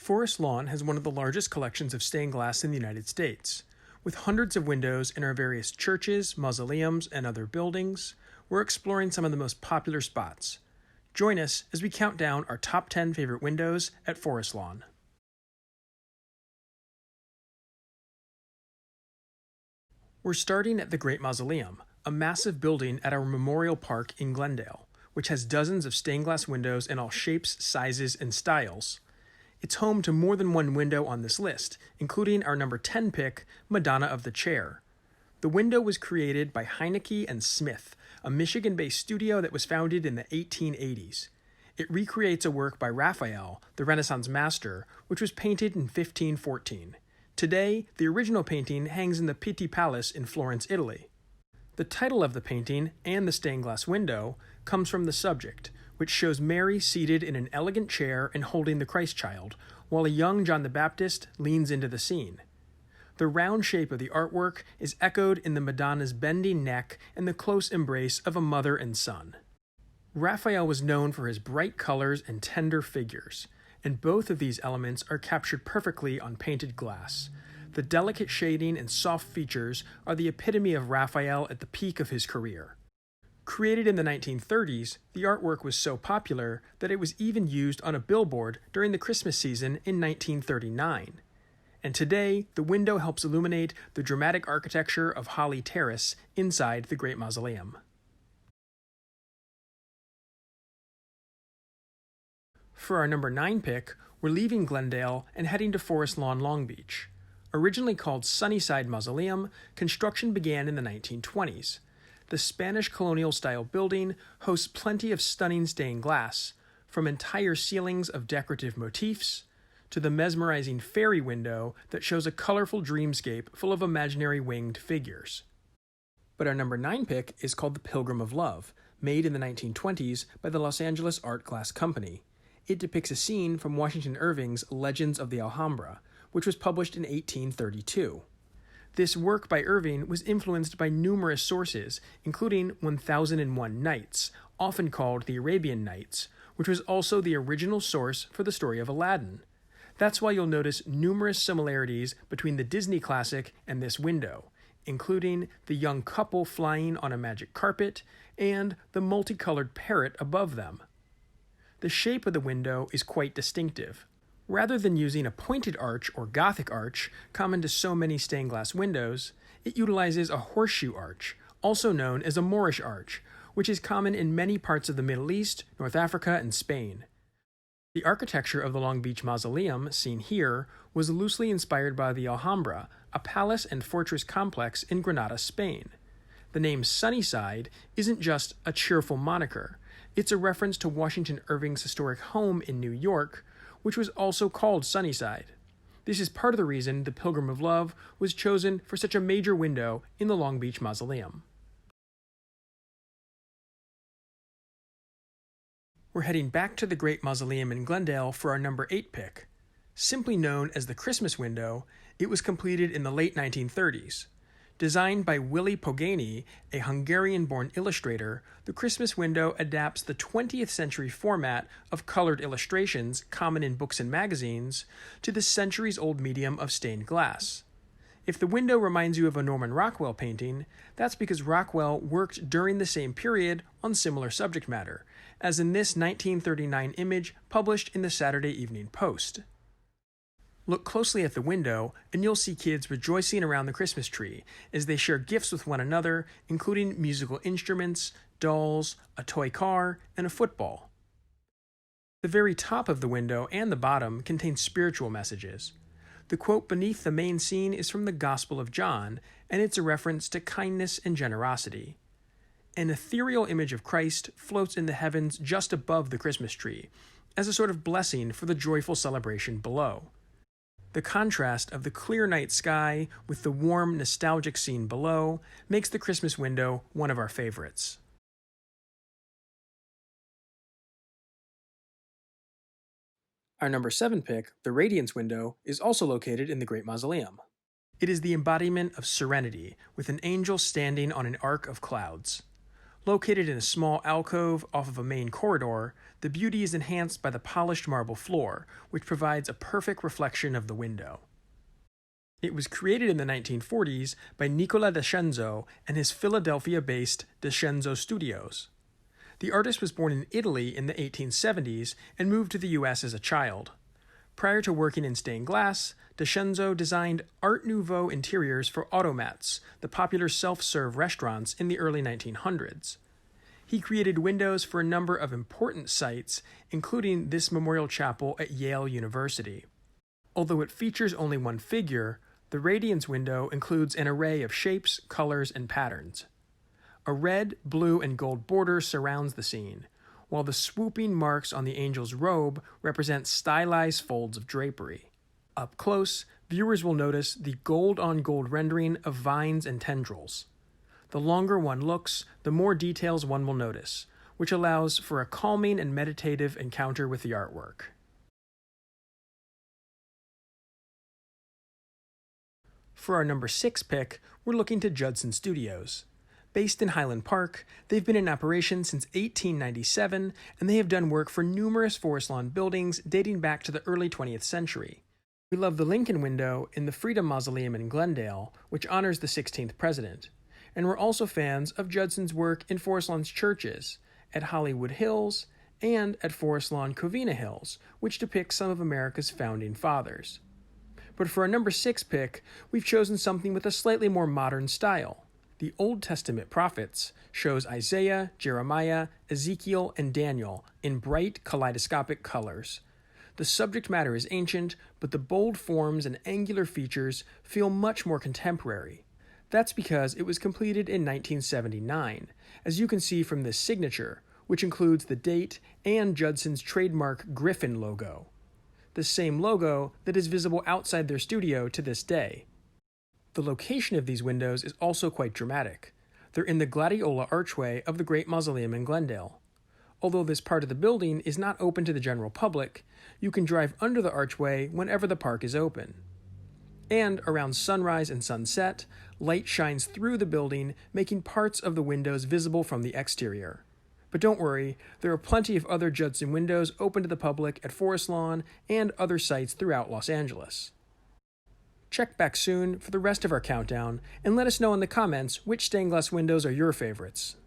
Forest Lawn has one of the largest collections of stained glass in the United States. With hundreds of windows in our various churches, mausoleums, and other buildings, we're exploring some of the most popular spots. Join us as we count down our top 10 favorite windows at Forest Lawn. We're starting at the Great Mausoleum, a massive building at our Memorial Park in Glendale, which has dozens of stained glass windows in all shapes, sizes, and styles. It's home to more than one window on this list, including our number 10 pick, Madonna of the Chair. The window was created by Heinecke and Smith, a Michigan-based studio that was founded in the 1880s. It recreates a work by Raphael, the Renaissance master, which was painted in 1514. Today, the original painting hangs in the Pitti Palace in Florence, Italy. The title of the painting, and the stained glass window, comes from the subject, which shows Mary seated in an elegant chair and holding the Christ child, while a young John the Baptist leans into the scene. The round shape of the artwork is echoed in the Madonna's bending neck and the close embrace of a mother and son. Raphael was known for his bright colors and tender figures, and both of these elements are captured perfectly on painted glass. The delicate shading and soft features are the epitome of Raphael at the peak of his career. Created in the 1930s, the artwork was so popular that it was even used on a billboard during the Christmas season in 1939. And today, the window helps illuminate the dramatic architecture of Holly Terrace inside the Great Mausoleum. For our number 9 pick, we're leaving Glendale and heading to Forest Lawn, Long Beach. Originally called Sunnyside Mausoleum, construction began in the 1920s. The Spanish colonial-style building hosts plenty of stunning stained glass, from entire ceilings of decorative motifs, to the mesmerizing fairy window that shows a colorful dreamscape full of imaginary winged figures. But our number 9 pick is called the Pilgrim of Love, made in the 1920s by the Los Angeles Art Glass Company. It depicts a scene from Washington Irving's Legends of the Alhambra, which was published in 1832. This work by Irving was influenced by numerous sources, including 1001 Nights, often called the Arabian Nights, which was also the original source for the story of Aladdin. That's why you'll notice numerous similarities between the Disney classic and this window, including the young couple flying on a magic carpet and the multicolored parrot above them. The shape of the window is quite distinctive. Rather than using a pointed arch or Gothic arch, common to so many stained glass windows, it utilizes a horseshoe arch, also known as a Moorish arch, which is common in many parts of the Middle East, North Africa, and Spain. The architecture of the Long Beach Mausoleum, seen here, was loosely inspired by the Alhambra, a palace and fortress complex in Granada, Spain. The name Sunnyside isn't just a cheerful moniker. It's a reference to Washington Irving's historic home in New York, which was also called Sunnyside. This is part of the reason the Pilgrim of Love was chosen for such a major window in the Long Beach Mausoleum. We're heading back to the Great Mausoleum in Glendale for our number 8 pick. Simply known as the Christmas window, it was completed in the late 1930s. Designed by Willy Pogany, a Hungarian-born illustrator, the Christmas window adapts the 20th century format of colored illustrations common in books and magazines to the centuries-old medium of stained glass. If the window reminds you of a Norman Rockwell painting, that's because Rockwell worked during the same period on similar subject matter, as in this 1939 image published in the Saturday Evening Post. Look closely at the window, and you'll see kids rejoicing around the Christmas tree as they share gifts with one another, including musical instruments, dolls, a toy car, and a football. The very top of the window and the bottom contain spiritual messages. The quote beneath the main scene is from the Gospel of John, and it's a reference to kindness and generosity. An ethereal image of Christ floats in the heavens just above the Christmas tree, as a sort of blessing for the joyful celebration below. The contrast of the clear night sky with the warm, nostalgic scene below makes the Christmas window one of our favorites. Our number 7 pick, the Radiance Window, is also located in the Great Mausoleum. It is the embodiment of serenity, with an angel standing on an arc of clouds. Located in a small alcove off of a main corridor, the beauty is enhanced by the polished marble floor, which provides a perfect reflection of the window. It was created in the 1940s by Nicola Descenzo and his Philadelphia-based Descenzo Studios. The artist was born in Italy in the 1870s and moved to the U.S. as a child. Prior to working in stained glass, Descenzo designed Art Nouveau interiors for automats, the popular self-serve restaurants in the early 1900s. He created windows for a number of important sites, including this memorial chapel at Yale University. Although it features only one figure, the Radiance Window includes an array of shapes, colors, and patterns. A red, blue, and gold border surrounds the scene, while the swooping marks on the angel's robe represent stylized folds of drapery. Up close, viewers will notice the gold-on-gold rendering of vines and tendrils. The longer one looks, the more details one will notice, which allows for a calming and meditative encounter with the artwork. For our number 6 pick, we're looking to Judson Studios. Based in Highland Park, they've been in operation since 1897, and they have done work for numerous forest lawn buildings dating back to the early 20th century. We love the Lincoln Window in the Freedom Mausoleum in Glendale, which honors the 16th president. And we're also fans of Judson's work in Forest Lawn's churches, at Hollywood Hills, and at Forest Lawn Covina Hills, which depicts some of America's founding fathers. But for our number 6 pick, we've chosen something with a slightly more modern style. The Old Testament prophets shows Isaiah, Jeremiah, Ezekiel, and Daniel in bright kaleidoscopic colors. The subject matter is ancient, but the bold forms and angular features feel much more contemporary. That's because it was completed in 1979, as you can see from this signature, which includes the date and Judson's trademark Griffin logo. The same logo that is visible outside their studio to this day. The location of these windows is also quite dramatic. They're in the Gladiola archway of the Great Mausoleum in Glendale. Although this part of the building is not open to the general public, you can drive under the archway whenever the park is open. And around sunrise and sunset, light shines through the building, making parts of the windows visible from the exterior. But don't worry, there are plenty of other Judson windows open to the public at Forest Lawn and other sites throughout Los Angeles. Check back soon for the rest of our countdown and let us know in the comments which stained glass windows are your favorites.